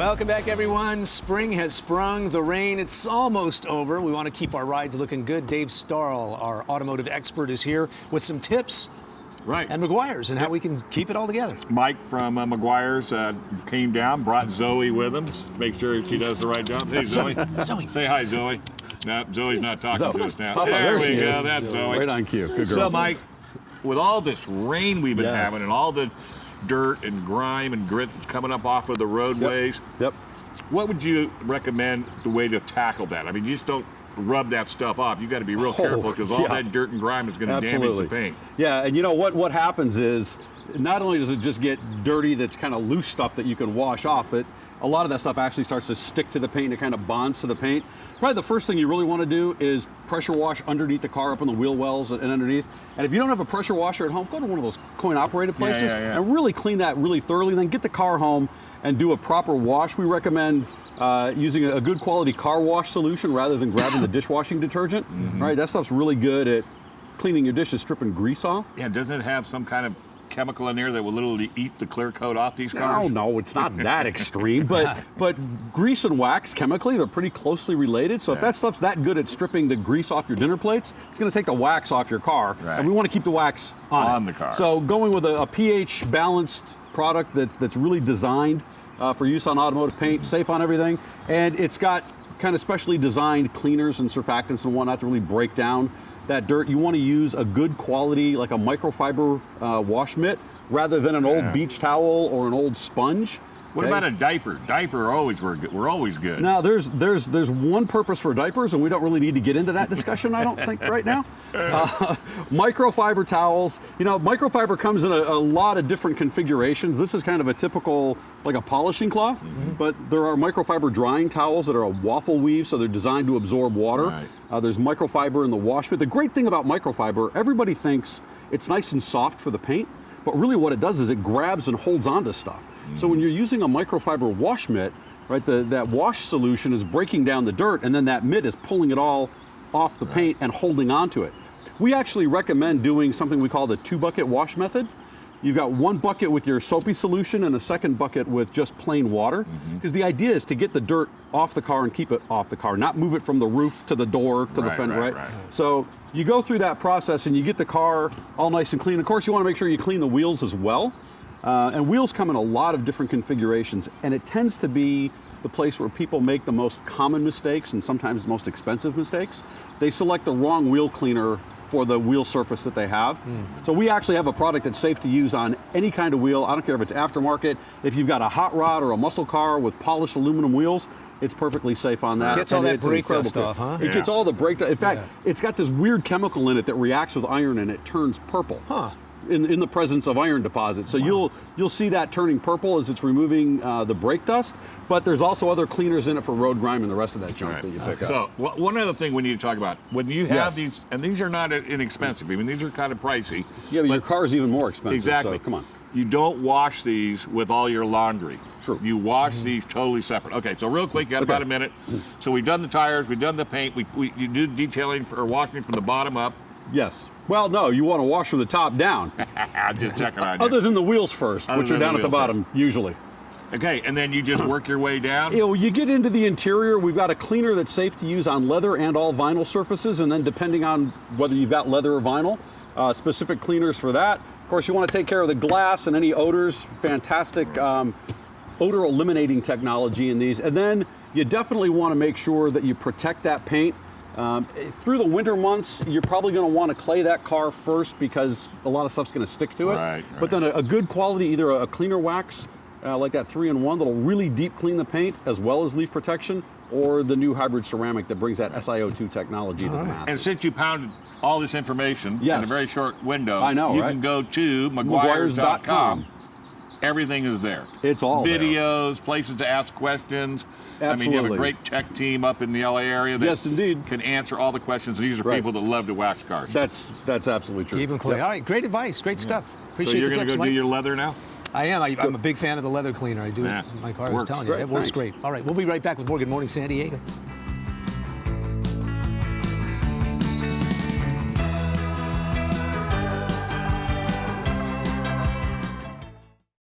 Welcome back, everyone. Spring has sprung. The rain, it's almost over. We want to keep our rides looking good. Dave Starl, our automotive expert, is here with some tips. Right. And Meguiar's and how we can keep it all together. Mike from Meguiar's came down, brought Zoe with him. Make sure she does the right job. Hey, Zoe. Zoe. Say hi, Zoe. No, Zoe's not talking to us now. Oh, there we she go. is. That's Zoe. Right on cue. Good girl. So, Mike, with all this rain we've been Yes. having and all the dirt and grime and grit that's coming up off of the roadways, Yep. what would you recommend the way to tackle that? I mean, you just don't rub that stuff off. You got to be real careful because all that dirt and grime is going to damage the paint. Yeah, and you know what happens is not only does it just get dirty, that's kind of loose stuff that you can wash off, but a lot of that stuff actually starts to stick to the paint and it kind of bonds to the paint. Probably the first thing you really want to do is pressure wash underneath the car, up on the wheel wells and underneath. And if you don't have a pressure washer at home, go to one of those coin-operated places and really clean that really thoroughly. Then get the car home and do a proper wash. We recommend using a good quality car wash solution rather than grabbing the dishwashing detergent. Right, that stuff's really good at cleaning your dishes, stripping grease off. Yeah, doesn't it have some kind of chemical in there that will literally eat the clear coat off these cars? No, it's not that extreme, but grease and wax chemically, they're pretty closely related. So if that stuff's that good at stripping the grease off your dinner plates, it's going to take the wax off your car, and we want to keep the wax on the car. So going with a pH balanced product that's really designed for use on automotive paint, safe on everything, and it's got kind of specially designed cleaners and surfactants and whatnot to really break down that dirt. You want to use a good quality, like a microfiber wash mitt, rather than an old beach towel or an old sponge. What about a diaper? Diaper we're always good. Now there's one purpose for diapers, and we don't really need to get into that discussion, I don't think, right now. Microfiber towels. You know, microfiber comes in a lot of different configurations. This is kind of a typical, like a polishing cloth, but there are microfiber drying towels that are a waffle weave, so they're designed to absorb water. There's microfiber in the wash mitt. The great thing about microfiber, everybody thinks it's nice and soft for the paint, but really what it does is it grabs and holds onto stuff. So when you're using a microfiber wash mitt, right, that wash solution is breaking down the dirt, and then that mitt is pulling it all off the paint and holding onto it. We actually recommend doing something we call the 2-bucket wash method. You've got one bucket with your soapy solution and a second bucket with just plain water, because the idea is to get the dirt off the car and keep it off the car, not move it from the roof to the door to the fender, right? So you go through that process and you get the car all nice and clean. Of course, you want to make sure you clean the wheels as well. And wheels come in a lot of different configurations, and it tends to be the place where people make the most common mistakes and sometimes the most expensive mistakes. They select the wrong wheel cleaner for the wheel surface that they have. So we actually have a product that's safe to use on any kind of wheel. I don't care if it's aftermarket. If you've got a hot rod or a muscle car with polished aluminum wheels, it's perfectly safe on that. It gets all that brake dust off, huh? It gets all the brake dust. In fact, it's got this weird chemical in it that reacts with iron and it turns purple. In the presence of iron deposits. So you'll see that turning purple as it's removing the brake dust, but there's also other cleaners in it for road grime and the rest of that junk that you pick up. So one other thing we need to talk about, when you have these, and these are not inexpensive, I mean, these are kind of pricey. Yeah, but your car's even more expensive. Exactly. So come on. You don't wash these with all your laundry. True. You wash these totally separate. Okay, so real quick, you got about a minute. So we've done the tires, we've done the paint, you do detailing or washing from the bottom up. Yes. Well, no, you want to wash from the top down. I'm just checking on you. Other than the wheels first, which are down at the bottom, usually. Okay, and then you just work your way down? You get into the interior, we've got a cleaner that's safe to use on leather and all vinyl surfaces, and then depending on whether you've got leather or vinyl, specific cleaners for that. Of course, you want to take care of the glass and any odors, fantastic odor eliminating technology in these. And then you definitely want to make sure that you protect that paint. Through the winter months, you're probably going to want to clay that car first because a lot of stuff's going to stick to it. But then a good quality, either a cleaner wax, like that 3-in-1 that'll really deep clean the paint as well as leaf protection, or the new hybrid ceramic that brings that SiO2 technology to the masses. And since you pounded all this information in a very short window, you can go to Meguiars.com. Everything is there. It's all videos, places to ask questions. Absolutely. I mean, you have a great tech team up in the LA area that can answer all the questions. These are people that love to wax cars. That's absolutely true. Keep them clean. All right, great advice, great stuff. Appreciate so you're the tips, going to go Mike. do your leather now? I am. I'm a big fan of the leather cleaner. I do it in my car. I was telling you, it works great. All right, we'll be right back with more Good Morning San Diego.